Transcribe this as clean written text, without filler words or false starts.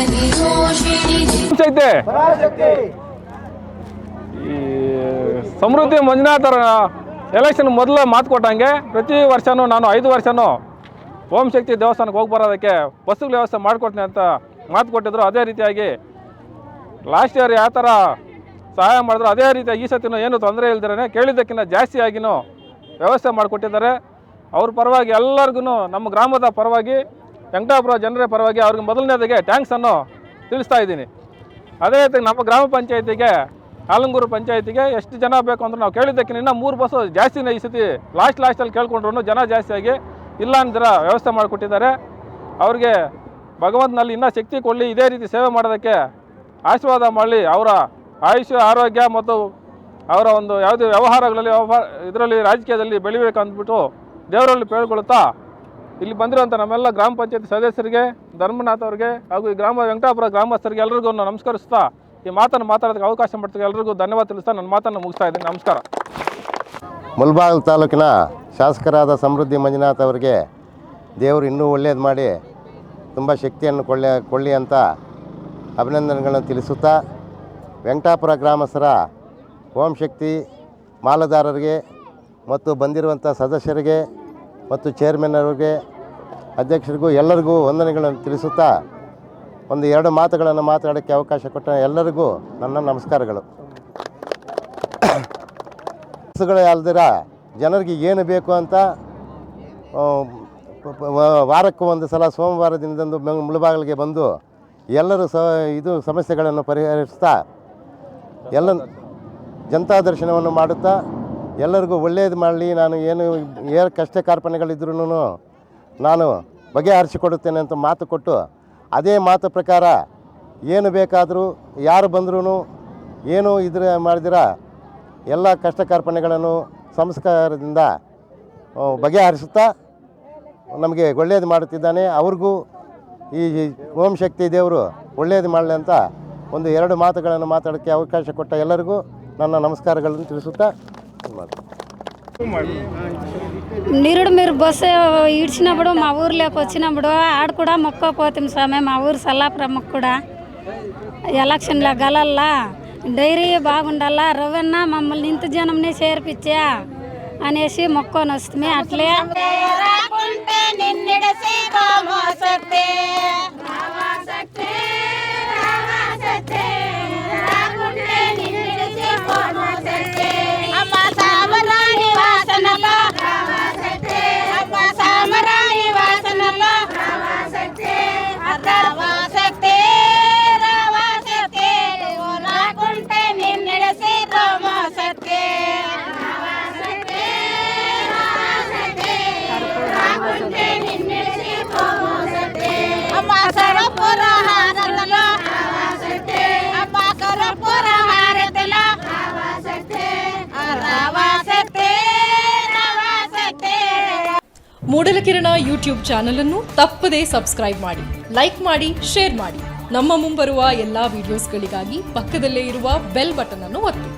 ಈ ಸಮೃದ್ಧಿ ಮಂಜುನಾಥರ ಎಲೆಕ್ಷನ್ ಮೊದಲು ಮಾತು ಕೊಟ್ಟಂಗೆ ಪ್ರತಿ ವರ್ಷವೂ ನಾನು 5 ವರ್ಷವೂ ಓಂ ಶಕ್ತಿ ದೇವಸ್ಥಾನಕ್ಕೆ ಹೋಗಿ ಬರೋದಕ್ಕೆ ಬಸ್ಸುಗಳ ವ್ಯವಸ್ಥೆ ಮಾಡಿಕೊಡ್ತೀನಿ ಅಂತ ಮಾತು ಕೊಟ್ಟಿದ್ರು. ಅದೇ ರೀತಿಯಾಗಿ ಲಾಸ್ಟ್ ಇಯರ್ ಯಾವ ಥರ ಸಹಾಯ ಮಾಡಿದ್ರು ಅದೇ ರೀತಿಯಾಗಿ ಈ ಸತಿನೂ ಏನು ತೊಂದರೆ ಇಲ್ದಿರೇ ಕೇಳಿದ್ದಕ್ಕಿಂತ ಜಾಸ್ತಿಯಾಗಿಯೂ ವ್ಯವಸ್ಥೆ ಮಾಡಿಕೊಟ್ಟಿದ್ದಾರೆ. ಅವ್ರ ಪರವಾಗಿ ಎಲ್ಲರಿಗೂ ನಮ್ಮ ಗ್ರಾಮದ ಪರವಾಗಿ ವೆಂಕಟಾಪುರ ಜನರ ಪರವಾಗಿ ಅವ್ರಿಗೆ ಮೊದಲನೇದಾಗೆ ಥ್ಯಾಂಕ್ಸನ್ನು ತಿಳಿಸ್ತಾ ಇದ್ದೀನಿ. ಅದೇ ರೀತಿ ನಮ್ಮ ಗ್ರಾಮ ಪಂಚಾಯತಿಗೆ ಆಲಂಗೂರು ಪಂಚಾಯತಿಗೆ ಎಷ್ಟು ಜನ ಬೇಕು ಅಂದ್ರೆ ನಾವು ಕೇಳಿದ್ದಕ್ಕಿಂತ ಇನ್ನೂ 3 ಬಸ್ಸು ಜಾಸ್ತಿನೇ ಈ ಸತಿ ಲಾಸ್ಟಲ್ಲಿ ಕೇಳ್ಕೊಂಡ್ರು ಜನ ಜಾಸ್ತಿಯಾಗಿ ಇಲ್ಲ ಅಂದಿರ ವ್ಯವಸ್ಥೆ ಮಾಡಿಕೊಟ್ಟಿದ್ದಾರೆ. ಅವ್ರಿಗೆ ಭಗವಂತನಲ್ಲಿ ಇನ್ನೂ ಶಕ್ತಿ ಕೊಡಲಿ, ಇದೇ ರೀತಿ ಸೇವೆ ಮಾಡೋದಕ್ಕೆ ಆಶೀರ್ವಾದ ಮಾಡಲಿ, ಅವರ ಆಯುಷ್ಯ ಆರೋಗ್ಯ ಮತ್ತು ಅವರ ಒಂದು ಯಾವುದೇ ವ್ಯವಹಾರಗಳಲ್ಲಿ ಇದರಲ್ಲಿ ರಾಜಕೀಯದಲ್ಲಿ ಬೆಳಿಬೇಕು ಅಂದ್ಬಿಟ್ಟು ದೇವರಲ್ಲಿ ಕೇಳ್ಕೊಳ್ತಾ ಇಲ್ಲಿ ಬಂದಿರುವಂಥ ನಮ್ಮೆಲ್ಲ ಗ್ರಾಮ ಪಂಚಾಯತ್ ಸದಸ್ಯರಿಗೆ, ಧರ್ಮನಾಥ್ ಅವರಿಗೆ ಹಾಗೂ ಈ ವೆಂಕಟಾಪುರ ಗ್ರಾಮಸ್ಥರಿಗೆ ಎಲ್ಲರಿಗೂ ನಮಸ್ಕರಿಸ್ತಾ ಈ ಮಾತನ್ನು ಮಾತಾಡೋದಕ್ಕೆ ಅವಕಾಶ ಮಾಡ್ತೀವಿ. ಎಲ್ಲರಿಗೂ ಧನ್ಯವಾದ ತಿಳಿಸ್ತಾ ನನ್ನ ಮಾತನ್ನು ಮುಗಿಸ್ತಾ ಇದ್ದೀನಿ. ನಮಸ್ಕಾರ. ಮುಳಬಾಗಿಲು ತಾಲೂಕಿನ ಶಾಸಕರಾದ ಸಮೃದ್ಧಿ ಮಂಜುನಾಥ್ ಅವರಿಗೆ ದೇವರು ಇನ್ನೂ ಒಳ್ಳೆಯದು ಮಾಡಿ ತುಂಬ ಶಕ್ತಿಯನ್ನು ಕೊಳ್ಳಿ ಅಂತ ಅಭಿನಂದನೆಗಳನ್ನು ತಿಳಿಸುತ್ತಾ, ವೆಂಕಟಾಪುರ ಗ್ರಾಮಸ್ಥರ ಓಂ ಶಕ್ತಿ ಮಾಲದಾರರಿಗೆ ಮತ್ತು ಬಂದಿರುವಂಥ ಸದಸ್ಯರಿಗೆ ಮತ್ತು ಚೇರ್ಮನ್ ಅವರಿಗೆ, ಅಧ್ಯಕ್ಷರಿಗೂ ಎಲ್ಲರಿಗೂ ವಂದನೆಗಳನ್ನು ತಿಳಿಸುತ್ತಾ 1-2 ಮಾತುಗಳನ್ನು ಮಾತಾಡೋಕ್ಕೆ ಅವಕಾಶ ಕೊಟ್ಟ ಎಲ್ಲರಿಗೂ ನನ್ನ ನಮಸ್ಕಾರಗಳು. ಬಸ್ಸುಗಳೇ ಅಲ್ದಿರ ಜನರಿಗೆ ಏನು ಬೇಕು ಅಂತ ವಾರಕ್ಕೂ ಒಂದು ಸಲ ಸೋಮವಾರ ದಿನದಂದು ಮುಳಬಾಗಿಲಿಗೆ ಬಂದು ಎಲ್ಲರೂ ಸಮಸ್ಯೆಗಳನ್ನು ಪರಿಹರಿಸ್ತಾ ಜನತಾ ದರ್ಶನವನ್ನು ಮಾಡುತ್ತಾ ಎಲ್ಲರಿಗೂ ಒಳ್ಳೆಯದು ಮಾಡಲಿ, ನಾನು ಏನು ಕಷ್ಟ ಕಾರ್ಪಣ್ಯಗಳಿದ್ರೂ ನಾನು ಬಗೆಹರಿಸಿಕೊಡುತ್ತೇನೆ ಅಂತ ಮಾತು ಕೊಟ್ಟು ಅದೇ ಮಾತು ಪ್ರಕಾರ ಏನು ಬೇಕಾದರೂ ಯಾರು ಬಂದರೂ ಏನು ಮಾಡಿದಿರ ಎಲ್ಲ ಕಷ್ಟ ಕಾರ್ಪಣ್ಯಗಳನ್ನು ಸಂಸ್ಕಾರದಿಂದ ಬಗೆಹರಿಸುತ್ತಾ ನಮಗೆ ಒಳ್ಳೆಯದು ಮಾಡುತ್ತಿದ್ದಾನೆ. ಅವ್ರಿಗೂ ಈ ಓಂ ಶಕ್ತಿ ದೇವರು ಒಳ್ಳೆಯದು ಮಾಡಲಿ ಅಂತ 1-2 ಮಾತುಗಳನ್ನು ಮಾತಾಡೋಕ್ಕೆ ಅವಕಾಶ ಕೊಟ್ಟ ಎಲ್ಲರಿಗೂ ನನ್ನ ನಮಸ್ಕಾರಗಳನ್ನು ತಿಳಿಸುತ್ತಾ మీరు బస్సు ఈడ్చినప్పుడు మా ఊర్లోకి వచ్చినప్పుడు ఆడ కూడా మొక్కపోతాం స్వామి. మా ఊరు సల్లాపురం కూడా ఎలక్షన్లో గలల్లా డైరీ బాగుండాలా, రవన్న మమ్మల్ని ఇంత జనంని చేర్పించా అనేసి మొక్కొని వస్తుంది. అట్లే ಮೂಡಲಕಿರಣ ಯೂಟ್ಯೂಬ್ ಚಾನಲ್ ಅನ್ನು ತಪ್ಪದೇ ಸಬ್ಸ್ಕ್ರೈಬ್ ಮಾಡಿ, ಲೈಕ್ ಮಾಡಿ, ಶೇರ್ ಮಾಡಿ. ನಮ್ಮ ಮುಂಬರುವ ಎಲ್ಲಾ ವಿಡಿಯೋಸ್ಗಳಿಗಾಗಿ ಪಕ್ಕದಲ್ಲೇ ಇರುವ ಬೆಲ್ ಬಟನ್ ಅನ್ನು ಒತ್ತಿ.